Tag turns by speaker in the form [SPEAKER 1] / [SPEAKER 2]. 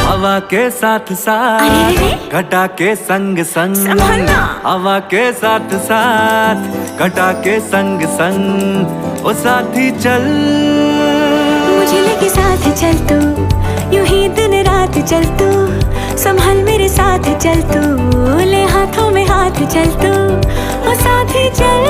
[SPEAKER 1] हवा के साथ साथ घटा के संग संग,
[SPEAKER 2] संभालना।
[SPEAKER 1] हवा के साथ साथ घटा के संग संग, ओ साथी चल।
[SPEAKER 2] मुझे लेके साथ चल तू, यूं ही दिन रात चल तू, संभाल मेरे साथ चल तू, ले हाथों में हाथ चल तू, ओ साथी चल।